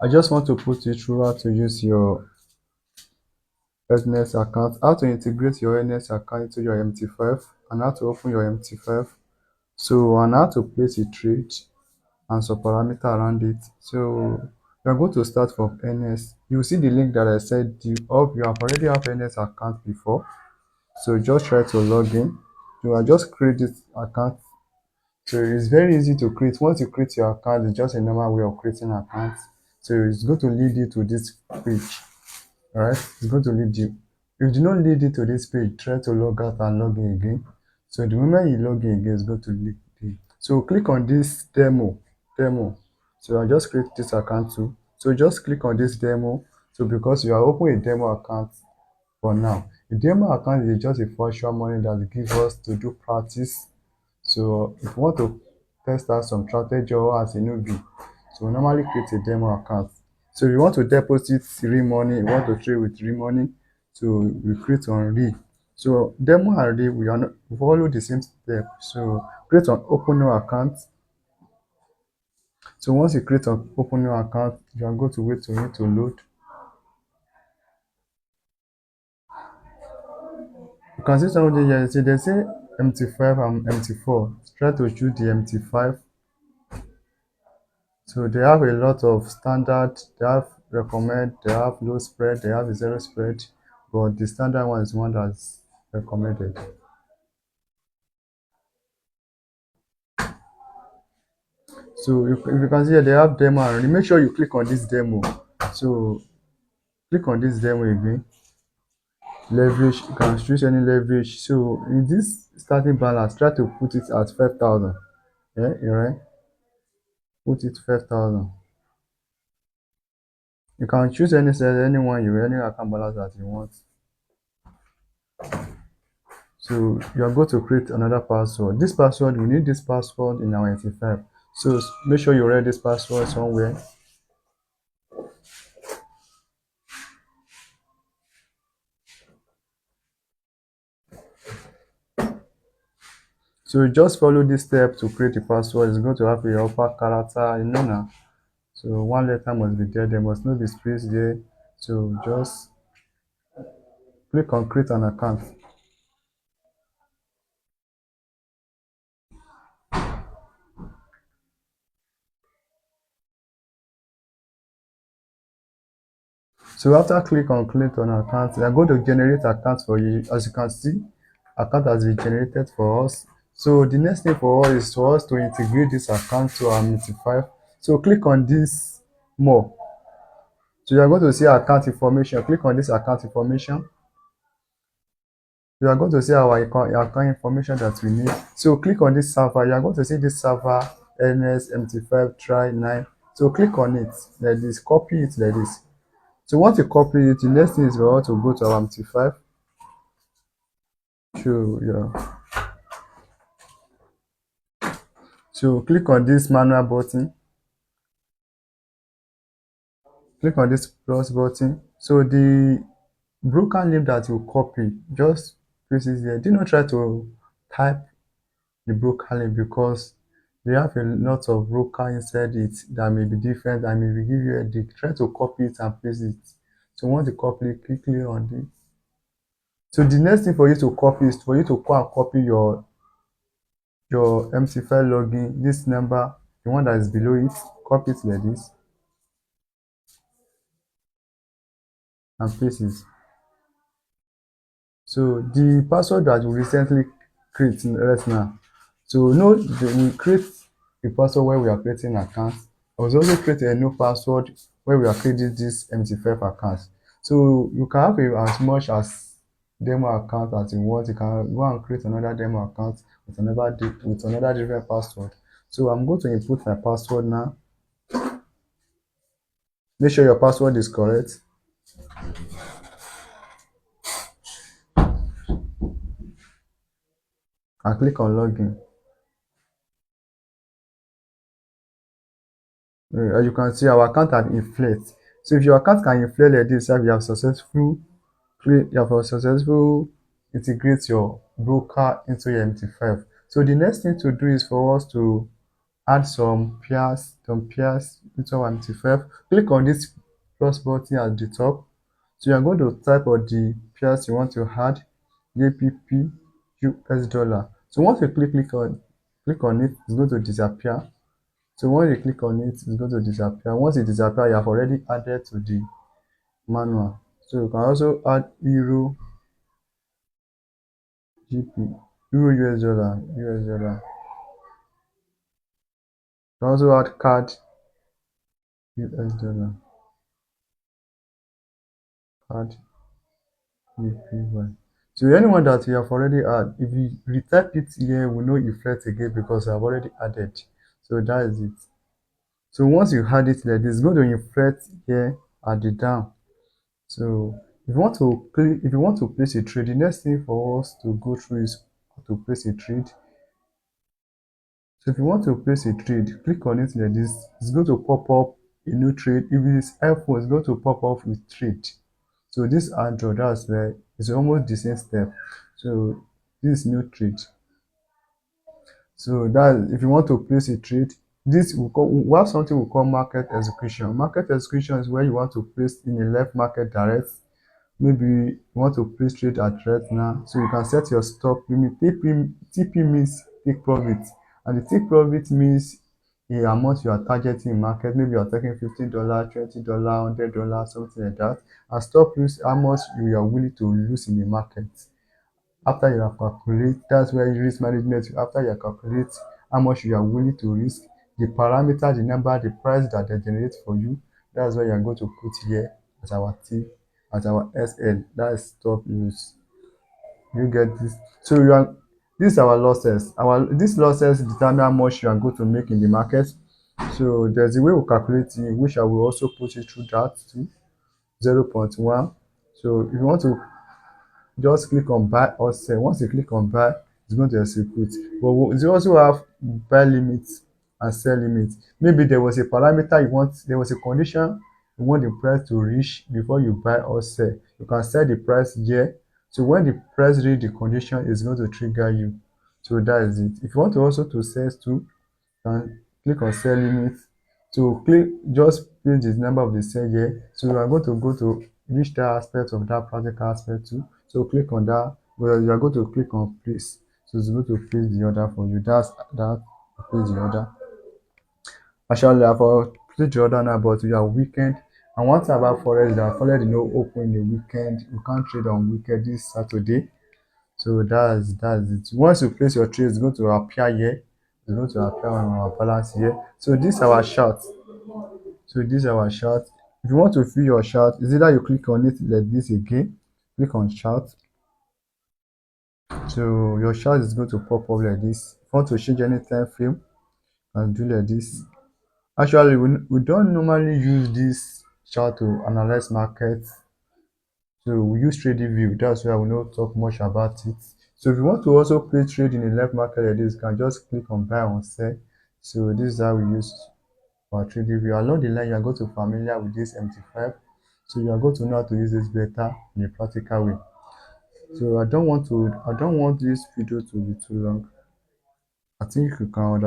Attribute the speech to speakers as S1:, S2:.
S1: I just want to put you through how to use your business account, how to integrate your NS account into your MT5, and how to open your MT5. So, and how to place a trade and some parameter around it. So, you're going to start from NS. You see the link that I said you have already have NS account before. So just try to log in. You will just create this account. So it's very easy to create. Once you create your account, it's just a normal way of creating accounts. So it's going to lead you to this page. All right, it's going to lead you. If you do not lead you to this page, try to log out and log in again. So the moment you log in again, it's going to lead you. So click on this demo. So I just create this account too. So just click on this demo. So because you are opening a demo account for now, the demo account is just a virtual money that gives us to do practice. So if you want to test out some strategy or as a newbie, so we normally create a demo account. So if you want to deposit real money, you want to trade with real money, so we create on real. So demo and real, we follow the same step. So create an open new account. So once you create an open new account, you are going to wait for it to load. You can see something here. See, they say MT5 and MT4. Try to choose the MT5. So they have a lot of standard, they have recommend, they have low spread, they have a zero spread, but the standard one is one that's recommended. So if you can see here, they have demo and make sure you click on this demo. So click on this demo again. Leverage, you can choose any leverage. So in this starting balance, try to put it at 5,000. Yeah, you right? Put it 5,000. You can choose any set, anyone you any account balance that you want. So you are going to create another password. This password, we need this password in our 85. So make sure you write this password somewhere. So you just follow this step to create a password. It's going to have a upper character, you know now. So one letter must be there. There must not be space there. So just click on create an account. So after click on create an account, they are going to generate account for you. As you can see, account has been generated for us. So the next thing for us is for us to integrate this account to our MT5. So click on this more. So you are going to see account information. Click on this account information. You are going to see our account information that we need. So click on this server. You are going to see this server NS MT5 try 9. So click on it like this, copy it like this. So once you copy it, the next thing is we want to go to our MT5. Yeah. So click on this manual button. Click on this plus button. So the broker name that you copy, just place it there. Do not try to type the broker name because they have a lot of broker inside it that may be different and maybe give you a headache. Try to copy it and paste it. So once you copy, click on it. So the next thing for you to copy is for you to go and copy your MT5 login, this number, the one that is below it, copy it like this and paste it. So the password that we recently create right now. So no, we create a password where we are creating accounts. I was also create a new password where we are creating this MT5 account. So you can have as much as demo account as you want. You can go and create another demo account with another different password. So I'm going to input my password now. Make sure your password is correct and click on login. As you can see, our account have inflate. So if your account can inflate like this, you have successful integrate your broker into your MT5. So the next thing to do is for us to add some pairs into our MT5. Click on this plus button at the top. So you are going to type of the pairs you want to add, APP, US dollar. So once you click on it, it's going to disappear. So when you click on it, it's going to disappear. Once it disappears, you have already added to the manual. So you can also add Euro, GP, Euro, US dollar. You can also add card, US dollar, card, UPY. So anyone that you have already add, if you retype it here, we know you reflect again because I've already added. So that is it. So once you add it like this, it's going to inflate here at the down. So if you want to place a trade, the next thing for us to go through is how to place a trade. So if you want to place a trade, click on it like this. It's going to pop up a new trade. If it is iPhone, it's going to pop up with trade. So this Android, that's where it's almost the same step. So this is new trade. So that if you want to place a trade, we have something we call market execution. Market execution is where you want to place in a left market direct. Maybe you want to place trade at right now, so you can set your stop limit. TP means take profit, and the take profit means the amount you are targeting in market. Maybe you are taking $15, $20, $100, something like that. And stop loss, how much you are willing to lose in the market. After you have calculate, that's where risk management. After you calculate how much you are willing to risk, the parameter, the number, the price that they generate for you, that's where you are going to put here as our T, as our SL. That is stop loss. You get this. So you are these are our losses. These losses determine how much you are going to make in the market. So there's a way we calculate it, which I will also put it through that to 0.1. So if you want to just click on buy or sell. Once you click on buy, it's going to execute. But you also have buy limits and sell limits. Maybe there was a parameter there was a condition you want the price to reach before you buy or sell. You can set the price here. So when the price reach the condition, it's going to trigger you. So that is it. If you want to also to sell too, and click on sell limit. So just place the number of the cell here. So you are going to go to reach that aspect of that practical aspect too. So click on that. Well, you are going to click on place. So it's going to place the order for you. That's that place the order. Actually, I've placed the order now, but we are weekend. And one thing about Forex that Forex did not open the weekend. You can't trade on weekend this Saturday. So that's it. Once you place your trade, it's going to appear here. It's going to appear on our balance here. So this is our chart. So this is our chart. If you want to view your chart, is either you click on it like this again. Click on chart. So your chart is going to pop up like this. If you want to change any time frame, and do like this. Actually, we don't normally use this chart to analyze markets. So we use trading view. That's why we don't talk much about it. So if you want to also play trade in the left market like this, you can just click on buy and sell. So this is how we use our trading view. Along the line, you are going to familiar with this MT5. So you are going to know how to use this better in a practical way. So I don't want this video to be too long. I think you can